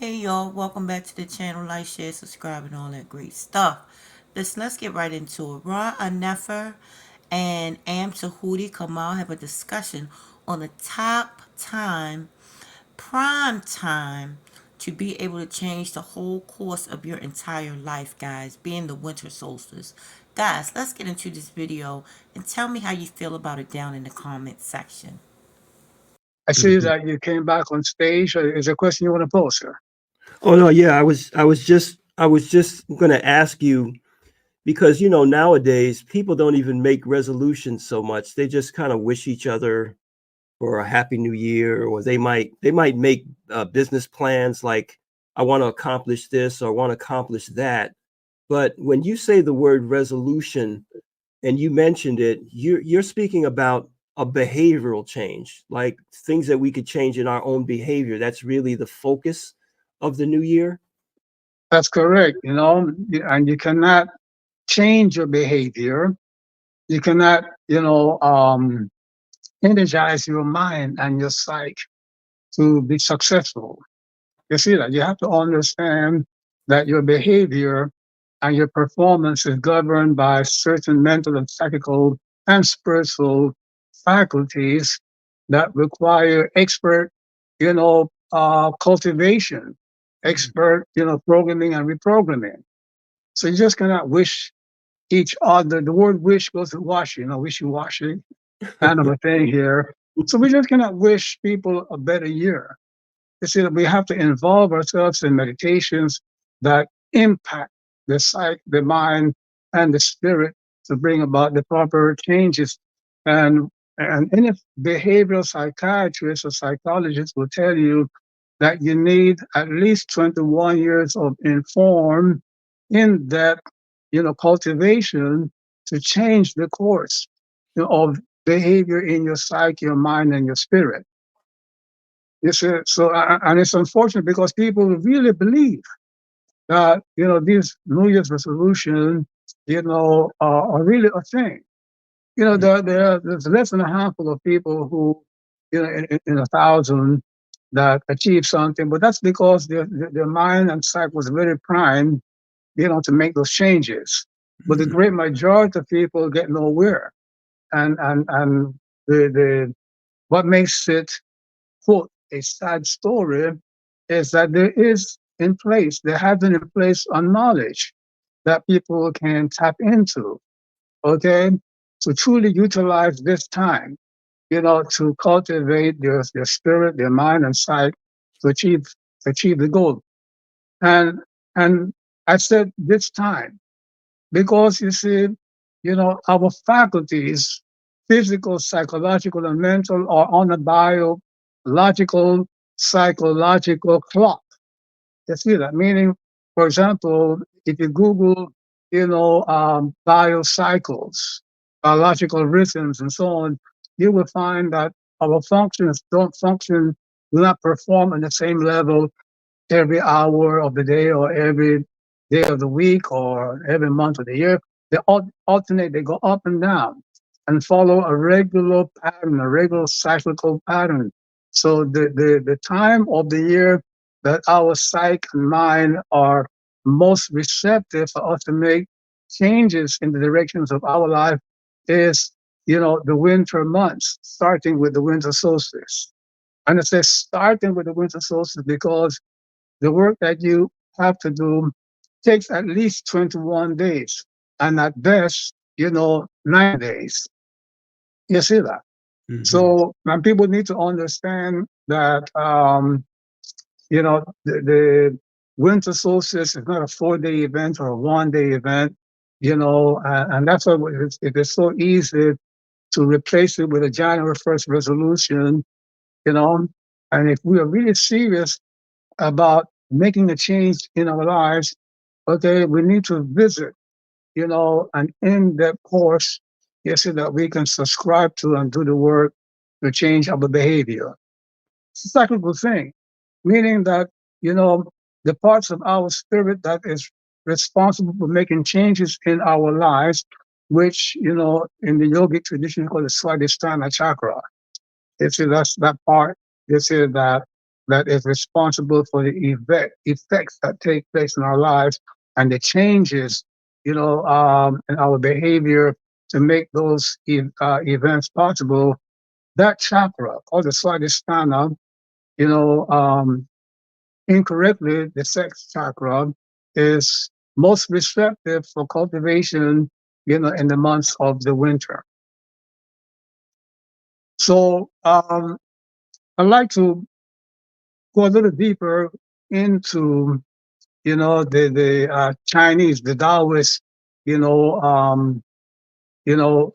Hey y'all, welcome back to the channel. Like, share, subscribe, and all that great stuff. Let's get right into it. Ra Nefer and Am Tahuti Kamal have a discussion on the top time, prime time, to be able to change the whole course of your entire life, guys, being the winter solstice. Guys, let's get into this video and tell me how you feel about it down in the comment section. I see that you came back on stage. Is there a question you want to pose, sir? Oh no, yeah, I was just going to ask you because nowadays people don't even make resolutions so much. They just kind of wish each other for a happy new year, or they might make business plans like I want to accomplish this or I want to accomplish that. But when you say the word resolution and you mentioned it, you're speaking about a behavioral change, like things that we could change in our own behavior. That's really the focus of the new year. That's correct. And you cannot change your behavior. You cannot, energize your mind and your psyche to be successful. You see that you have to understand that your behavior and your performance is governed by certain mental and psychical and spiritual faculties that require expert, cultivation, expert, programming and reprogramming. So you just cannot wish each other. The word wish goes to wash, wishy washy kind of a thing here. So we just cannot wish people a better year. You see that we have to involve ourselves in meditations that impact the psyche, the mind, and the spirit to bring about the proper changes. And and any behavioral psychiatrist or psychologist will tell you that you need at least 21 years of informed, in-depth, cultivation to change the course, of behavior in your psyche, your mind, and your spirit. You see, and it's unfortunate because people really believe that these New Year's resolutions, are really a thing. There's less than a handful of people who, in 1,000 that achieve something, but that's because their mind and psyche was very primed, to make those changes. But the Mhm. great majority of people get nowhere, and the what makes it, quote, a sad story is that there has been in place a knowledge that people can tap into, okay, to truly utilize this time, to cultivate their spirit, their mind and sight to achieve the goal. And and I said this time because you see, our faculties, physical, psychological, and mental, are on a biological, psychological clock. You see that? Meaning, for example, if you Google, biocycles, biological rhythms, and so on, you will find that our functions don't function, do not perform on the same level every hour of the day or every day of the week or every month of the year. They alternate, they go up and down and follow a regular pattern, a regular cyclical pattern. So the time of the year that our psyche and mind are most receptive for us to make changes in the directions of our life is, the winter months, starting with the winter solstice. And it says starting with the winter solstice because the work that you have to do takes at least 21 days, and at best, 9 days. You see that? Mhm. So, and people need to understand that, the winter solstice is not a 4-day event or a 1-day event, and that's why it is so easy to replace it with a January 1st resolution, you know. And if we are really serious about making a change in our lives, okay, we need to visit, an in-depth course, yes, so that we can subscribe to and do the work to change our behavior. It's a cyclical thing, meaning that, you know, the parts of our spirit that is responsible for making changes in our lives, which, in the yogic tradition called the Swadhisthana chakra. They say that's that part, they say that that is responsible for the effects that take place in our lives and the changes, in our behavior to make those events possible. That chakra, called the Swadhisthana, you know, um, incorrectly, the sex chakra is most receptive for cultivation, in the months of the winter. So I'd like to go a little deeper into, the Chinese, the Taoist, you know, um, you know,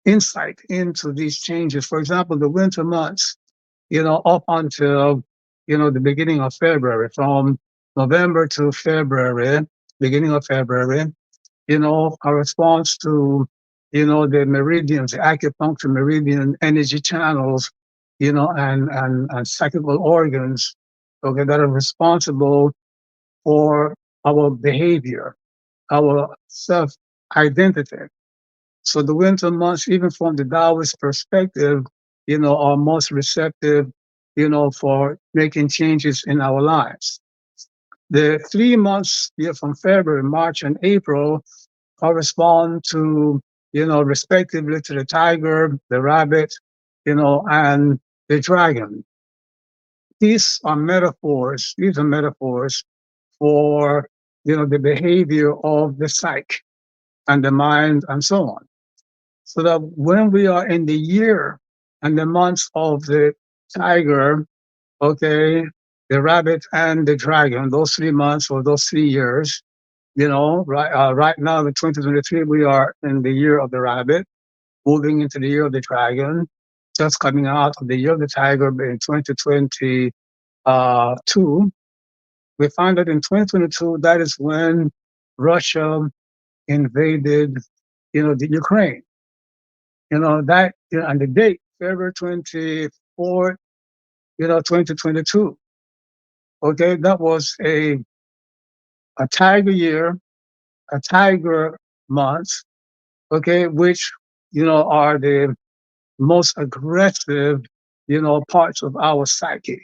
insight into these changes. For example, the winter months, up until, the beginning of February, from November to February, beginning of February, corresponds to, the meridians, the acupuncture meridian energy channels, and psychical organs, okay, that are responsible for our behavior, our self identity. So the winter months, even from the Taoist perspective, are most receptive, for making changes in our lives. The 3 months, from February, March, and April correspond to, respectively to the tiger, the rabbit, and the dragon. These are metaphors. These are metaphors for, the behavior of the psyche and the mind and so on. So that when we are in the year and the months of the tiger, okay, the rabbit and the dragon, those 3 months or those 3 years, right now in 2023, we are in the year of the rabbit, moving into the year of the dragon, just coming out of the year of the tiger in 2022. We find that in 2022, that is when Russia invaded, the Ukraine. And the date, February 24th, 2022. Okay, that was a tiger year, a tiger month, okay, which, are the most aggressive, parts of our psyche.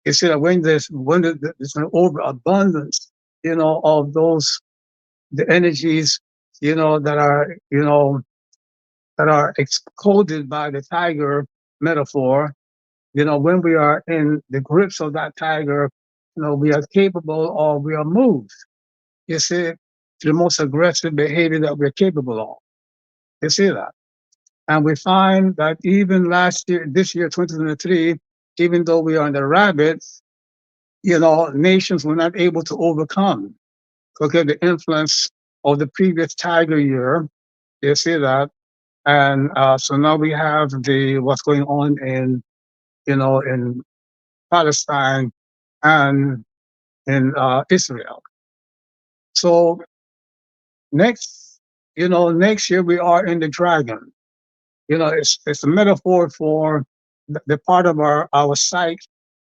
You see that there's an overabundance, of those, the energies, that are, coded by the tiger metaphor. When we are in the grips of that tiger, we are capable or we are moved, you see, to the most aggressive behavior that we're capable of. You see that? And we find that even last year, this year, 2023, even though we are in the rabbit, nations were not able to overcome, okay, the influence of the previous tiger year. You see that? And so now we have what's going on in Palestine and in Israel. So next year we are in the dragon. It's a metaphor for the part of our psyche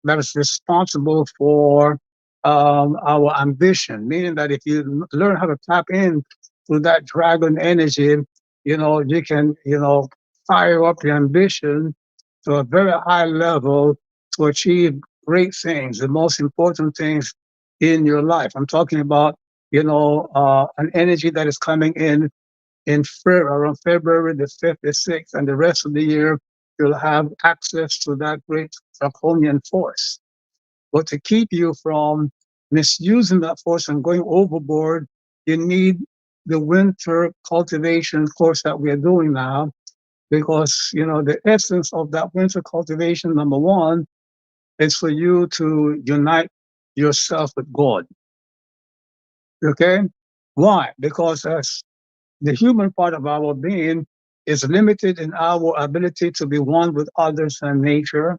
that is responsible for our ambition. Meaning that if you learn how to tap in to that dragon energy, you can, fire up your ambition to a very high level to achieve great things, the most important things in your life. I'm talking about, an energy that is coming in around February the 5th, the 6th, and the rest of the year, you'll have access to that great draconian force. But to keep you from misusing that force and going overboard, you need the winter cultivation course that we are doing now, because, the essence of that winter cultivation, number one, is for you to unite yourself with God. Okay? Why? Because the human part of our being is limited in our ability to be one with others and nature.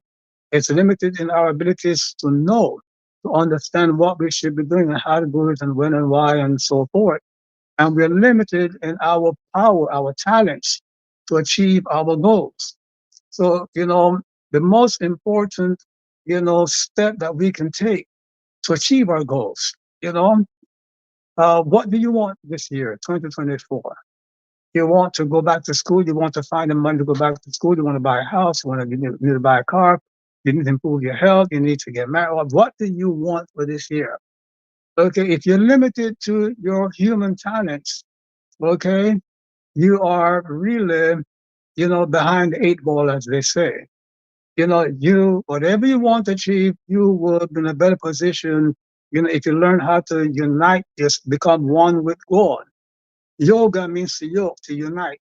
It's limited in our abilities to know, to understand what we should be doing and how to do it and when and why and so forth. And we're limited in our power, our talents to achieve our goals. So, the most important, step that we can take to achieve our goals, what do you want this year, 2024? You want to go back to school. You want to find the money to go back to school. You want to buy a house. You want to buy a car. You need to improve your health. You need to get married. Or what do you want for this year? Okay, if you're limited to your human talents, okay, you are really, behind the eight ball, as they say. You whatever you want to achieve, you will be in a better position. If you learn how to unite, just become one with God. Yoga means to yoke, to unite.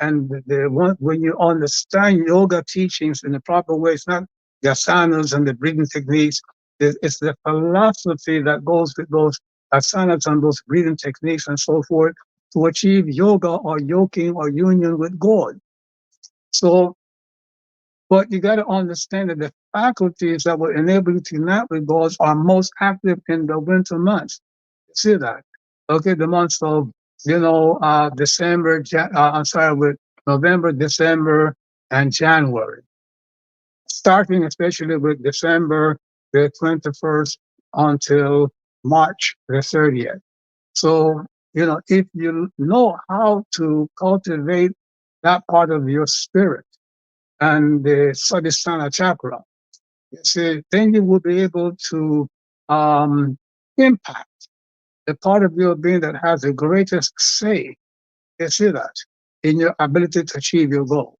And the one when you understand yoga teachings in the proper way, it's not the asanas and the breathing techniques. It's the philosophy that goes with those asanas and those breathing techniques and so forth to achieve yoga or yoking or union with God. So, but you got to understand that the faculties that will enable you to unite with God are most active in the winter months. You see that? Okay, the months of December. I'm sorry, with November, December, and January. Starting especially with December the 21st until March the 30th. So, if you know how to cultivate that part of your spirit and the Sadhisthana chakra, you see, then you will be able to impact the part of your being that has the greatest say, you see that, in your ability to achieve your goal.